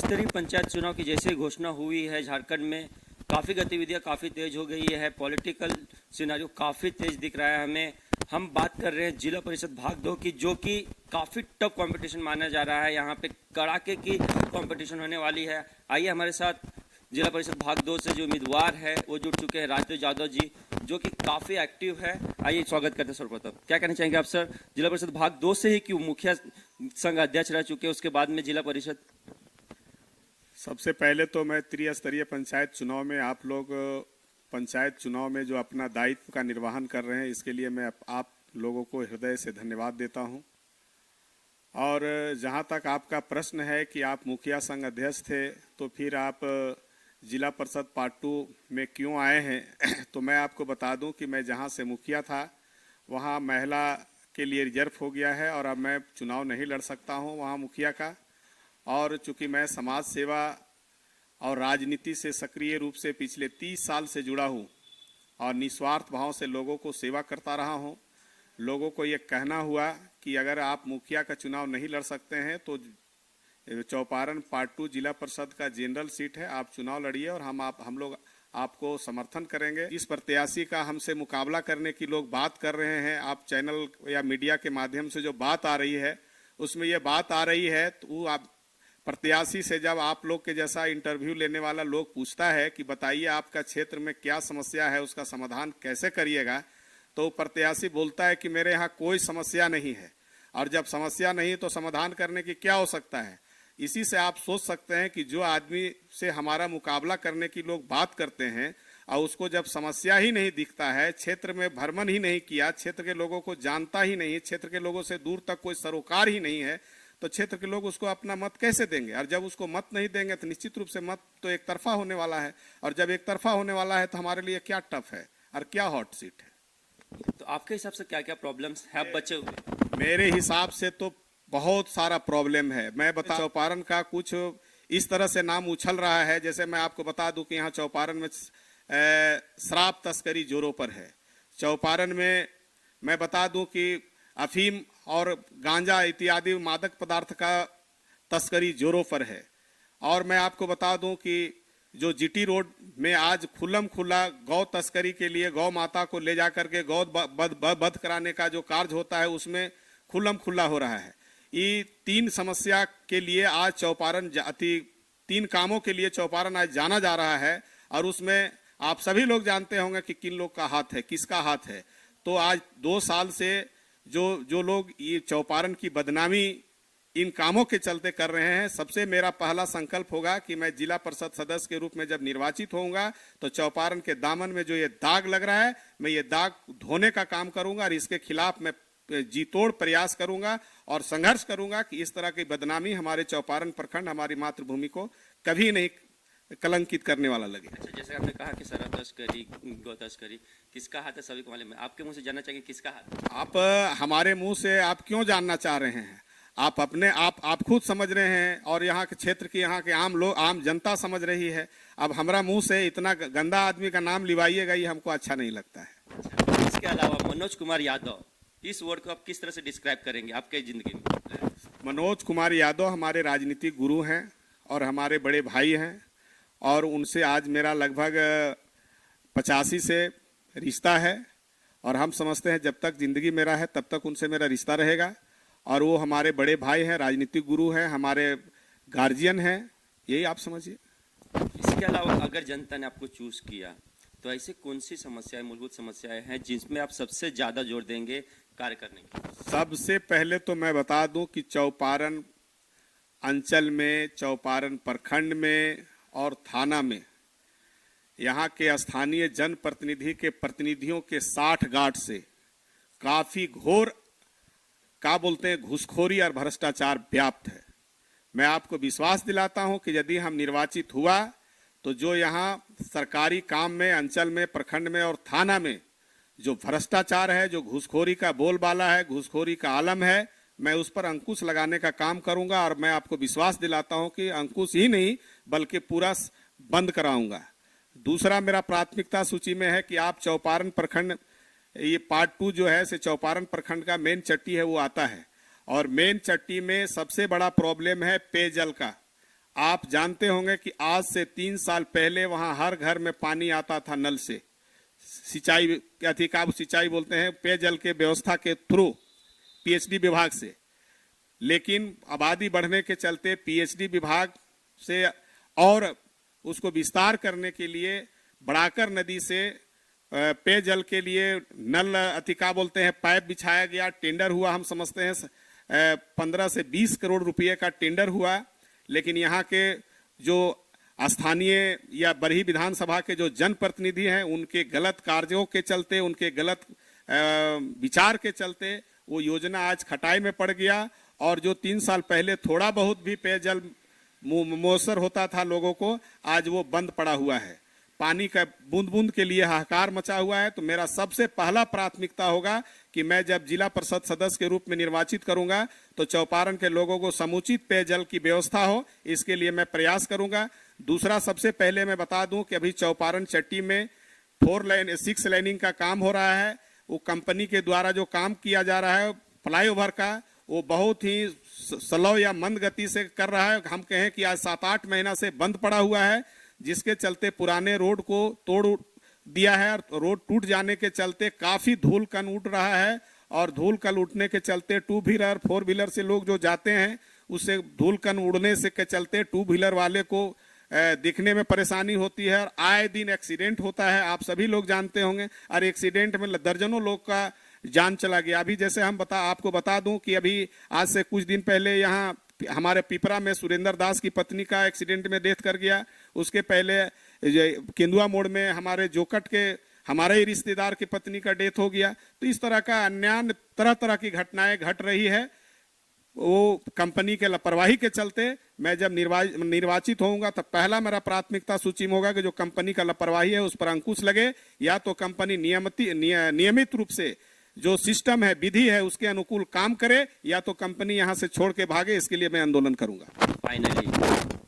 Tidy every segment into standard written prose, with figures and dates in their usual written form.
स्तरीय पंचायत चुनाव की जैसे घोषणा हुई है झारखंड में, काफ़ी गतिविधियां काफ़ी तेज हो गई है। पॉलिटिकल सिनारियो काफ़ी तेज दिख रहा है हमें। हम बात कर रहे हैं जिला परिषद भाग 2 की, जो कि काफ़ी टफ कंपटीशन माना जा रहा है। यहाँ पे कड़ाके की कंपटीशन होने वाली है। आइए हमारे साथ जिला परिषद भाग 2 से जो उम्मीदवार है वो जुड़ चुके हैं, राजदेव यादव जी, जो कि काफ़ी एक्टिव है। आइए स्वागत करते हैं। सर्वप्रथम क्या कहना चाहेंगे आप सर? जिला परिषद भाग 2 से ही क्यों मुखिया संघ अध्यक्ष रह चुके हैं, उसके बाद में जिला परिषद? सबसे पहले तो मैं त्रिस्तरीय पंचायत चुनाव में आप लोग पंचायत चुनाव में जो अपना दायित्व का निर्वहन कर रहे हैं, इसके लिए मैं आप लोगों को हृदय से धन्यवाद देता हूं। और जहां तक आपका प्रश्न है कि आप मुखिया संघ अध्यक्ष थे तो फिर आप जिला परिषद पार्ट 2 में क्यों आए हैं तो मैं आपको बता दूं कि मैं जहां से मुखिया था वहां महिला के लिए रिजर्व हो गया है और अब मैं चुनाव नहीं लड़ सकता हूं वहां मुखिया का। और चूंकि मैं समाज सेवा और राजनीति से सक्रिय रूप से पिछले 30 साल से जुड़ा हूं और निस्वार्थ भाव से लोगों को सेवा करता रहा हूं, लोगों को ये कहना हुआ कि अगर आप मुखिया का चुनाव नहीं लड़ सकते हैं तो चौपारण पार्ट 2 जिला परिषद का जनरल सीट है, आप चुनाव लड़िए और हम लोग आपको समर्थन करेंगे। इस प्रत्याशी का हमसे मुकाबला करने की लोग बात कर रहे हैं, आप चैनल या मीडिया के माध्यम से जो बात आ रही है उसमें ये बात आ रही है तो आप प्रत्याशी से जब आप लोग के जैसा इंटरव्यू लेने वाला लोग पूछता है कि बताइए आपका क्षेत्र में क्या समस्या है, उसका समाधान कैसे करिएगा, तो प्रत्याशी बोलता है कि मेरे यहाँ कोई समस्या नहीं है। और जब समस्या नहीं तो समाधान करने की क्या हो सकता है? इसी से आप सोच सकते हैं कि जो आदमी से हमारा मुकाबला करने की लोग बात करते हैं और उसको जब समस्या ही नहीं दिखता है, क्षेत्र में भ्रमण ही नहीं किया, क्षेत्र के लोगों को जानता ही नहीं, क्षेत्र के लोगों से दूर तक कोई सरोकार ही नहीं है, तो क्षेत्र के लोग उसको अपना मत कैसे देंगे? और जब उसको मत नहीं देंगे तो निश्चित रूप से मत तो एक तरफा होने वाला है। और जब एक तरफा होने वाला है तो हमारे लिए क्या टफ है और क्या हॉट सीट है? तो आपके हिसाब से क्या क्या प्रॉब्लम्स है बचे हुए? मेरे हिसाब से तो बहुत सारा प्रॉब्लम है। मैं बता चौपारण का कुछ इस तरह से नाम उछल रहा है, जैसे मैं आपको बता दूं कि यहाँ चौपारण में शराब तस्करी जोरों पर है। चौपारण में मैं बता दूं कि अफीम और गांजा इत्यादि मादक पदार्थ का तस्करी जोरों पर है। और मैं आपको बता दूं कि जो जीटी रोड में आज खुल्लम खुल्ला गौ तस्करी के लिए गौ माता को ले जाकर के गौ वध कराने का जो कार्य होता है उसमें खुल्लम खुल्ला हो रहा है। ये 3 समस्या के लिए आज चौपारण 3 कामों के लिए चौपारण आज जाना जा रहा है। और उसमें आप सभी लोग जानते होंगे कि किन लोग का हाथ है, किसका हाथ है। तो आज 2 साल से जो लोग ये चौपारण की बदनामी इन कामों के चलते कर रहे हैं, सबसे मेरा पहला संकल्प होगा कि मैं जिला परिषद सदस्य के रूप में जब निर्वाचित होऊंगा तो चौपारण के दामन में जो ये दाग लग रहा है, मैं ये दाग धोने का काम करूंगा और इसके खिलाफ मैं जी-तोड़ प्रयास करूंगा और संघर्ष करूंगा कि इस तरह की बदनामी हमारे चौपारण प्रखंड, हमारी मातृभूमि को कभी नहीं कलंकित करने वाला लगे। अच्छा, जैसे आपने कहा कि शराब तस्करी, गौ तस्करी, किसका हाथ है सभी को मालूम है। आपके मुंह से जानना चाहिए किसका हाथ? आप हमारे मुंह से आप क्यों जानना चाह रहे हैं? आप खुद समझ रहे हैं और यहाँ के क्षेत्र की यहाँ के आम जनता समझ रही है। अब हमारा मुंह से इतना गंदा आदमी का नाम लिवाइएगा, ये हमको अच्छा नहीं लगता है। अच्छा, इसके अलावा मनोज कुमार यादव, इस वर्ड को आप किस तरह से डिस्क्राइब करेंगे आपके जिंदगी में? मनोज कुमार यादव हमारे राजनीतिक गुरु हैं और हमारे बड़े भाई हैं और उनसे आज मेरा लगभग 85 से रिश्ता है और हम समझते हैं जब तक जिंदगी मेरा है तब तक उनसे मेरा रिश्ता रहेगा। और वो हमारे बड़े भाई हैं, राजनीतिक गुरु हैं, हमारे गार्जियन हैं, यही आप समझिए। इसके अलावा अगर जनता ने आपको चूज किया तो ऐसे कौन सी समस्याएं, मूलभूत समस्याएं हैं जिसमें आप सबसे ज्यादा जोर देंगे कार्य करने की? सबसे पहले तो मैं बता दूं कि चौपारण अंचल में, चौपारण प्रखंड में और थाना में यहाँ के स्थानीय जनप्रतिनिधि के प्रतिनिधियों के 60 गांठ से काफी घोर घूसखोरी और भ्रष्टाचार व्याप्त है। मैं आपको विश्वास दिलाता हूं कि यदि हम निर्वाचित हुआ तो जो यहाँ सरकारी काम में, अंचल में, प्रखंड में और थाना में जो भ्रष्टाचार है, जो घूसखोरी का बोलबाला है, घूसखोरी का आलम है, मैं उस पर अंकुश लगाने का काम करूंगा। और मैं आपको विश्वास दिलाता हूं कि अंकुश ही नहीं बल्कि पूरा बंद कराऊंगा। दूसरा मेरा प्राथमिकता सूची में है कि आप चौपारण प्रखंड, ये पार्ट 2 जो है से चौपारण प्रखंड का मेन चट्टी है वो आता है और मेन चट्टी में सबसे बड़ा प्रॉब्लम है पेयजल का। आप जानते होंगे कि आज से 3 साल पहले वहां हर घर में पानी आता था नल से, सिंचाई अधिकार सिंचाई बोलते हैं, पेयजल के व्यवस्था के थ्रू पीएचडी विभाग से। लेकिन आबादी बढ़ने के चलते पीएचडी विभाग से और उसको विस्तार करने के लिए बड़ाकर नदी से पेयजल के लिए नल अतिका बोलते हैं पाइप बिछाया गया, टेंडर हुआ। हम समझते हैं 15 से 20 करोड़ रुपए का टेंडर हुआ। लेकिन यहाँ के जो स्थानीय या बरही विधानसभा के जो जनप्रतिनिधि हैं, उनके गलत कार्यों के चलते, उनके गलत विचार के चलते वो योजना आज खटाई में पड़ गया। और जो 3 साल पहले थोड़ा बहुत भी पेयजल मुयस्सर होता था लोगों को, आज वो बंद पड़ा हुआ है। पानी का बूंद बूंद के लिए हाहाकार मचा हुआ है। तो मेरा सबसे पहला प्राथमिकता होगा कि मैं जब जिला परिषद सदस्य के रूप में निर्वाचित करूंगा तो चौपारण के लोगों को समुचित पेयजल की व्यवस्था हो, इसके लिए मैं प्रयास करूंगा। दूसरा, सबसे पहले मैं बता दूं कि अभी चौपारण चट्टी में 6 लाइनिंग का काम हो रहा है। वो कंपनी के द्वारा जो काम किया जा रहा है फ्लाईओवर का, वो बहुत ही स्लो या मंद गति से कर रहा है। हम कहें कि आज 7-8 महीना से बंद पड़ा हुआ है, जिसके चलते पुराने रोड को तोड़ दिया है। रोड टूट जाने के चलते काफी धूल कण उठ रहा है, और धूल कण उठने के चलते 2 व्हीलर 4 व्हीलर से लोग जो जाते हैं, उससे धूल कण उड़ने से के चलते 2 व्हीलर वाले को दिखने में परेशानी होती है। और आए दिन एक्सीडेंट होता है, आप सभी लोग जानते होंगे। और एक्सीडेंट में दर्जनों लोग का जान चला गया। अभी जैसे हम आपको बता दूं कि अभी आज से कुछ दिन पहले यहाँ हमारे पिपरा में सुरेंद्र दास की पत्नी का एक्सीडेंट में डेथ कर गया। उसके पहले केंदुआ मोड़ में हमारे जोकट के हमारे ही रिश्तेदार की पत्नी का डेथ हो गया। तो इस तरह का अन्य तरह तरह की घटनाएं घट रही है। वो कंपनी के लापरवाही के चलते मैं जब निर्वाचित होऊंगा तब पहला मेरा प्राथमिकता सूची में होगा कि जो कंपनी का लापरवाही है उस पर अंकुश लगे, या तो कंपनी नियमित रूप से जो सिस्टम है, विधि है, उसके अनुकूल काम करे, या तो कंपनी यहां से छोड़ के भागे। इसके लिए मैं आंदोलन करूंगा। फाइनली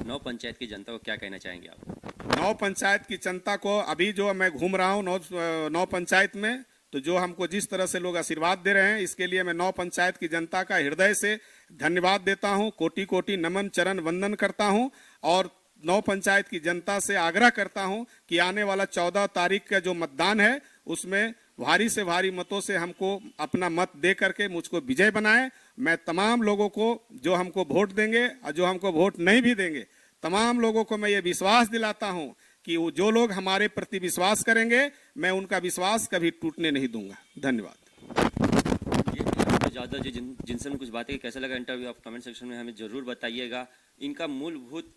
9 पंचायत की जनता को क्या कहना चाहेंगे आप? 9 पंचायत की जनता को अभी जो मैं घूम रहा हूँ 9 पंचायत में, तो जो हमको जिस तरह से लोग आशीर्वाद दे रहे हैं, इसके लिए मैं 9 पंचायत की जनता का हृदय से धन्यवाद देता हूं, कोटि कोटि नमन चरण वंदन करता हूं। और 9 पंचायत की जनता से आग्रह करता हूं कि आने वाला 14 तारीख का जो मतदान है, उसमें भारी से भारी मतों से हमको अपना मत दे करके मुझको विजय बनाए। मैं तमाम लोगों को, जो हमको वोट देंगे और जो हमको वोट नहीं भी देंगे, तमाम लोगों को मैं ये विश्वास दिलाता हूं कि वो जो लोग हमारे प्रति विश्वास करेंगे, मैं उनका विश्वास कभी टूटने नहीं दूंगा। धन्यवाद। ज़्यादा जिनसे कुछ बातें, कैसा लगा इंटरव्यू, आप कमेंट सेक्शन में हमें जरूर बताइएगा। इनका मूलभूत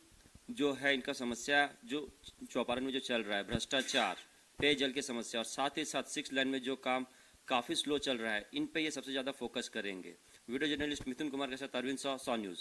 जो है, इनका समस्या जो चौपारण में जो चल रहा है, भ्रष्टाचार, पेयजल की समस्या, और साथ ही साथ 6 लाइन में जो काम काफ़ी स्लो चल रहा है, इन पे ये सबसे ज़्यादा फोकस करेंगे। वीडियो जर्नलिस्ट मिथुन कुमार के साथ अरविंद सॉ न्यूज़।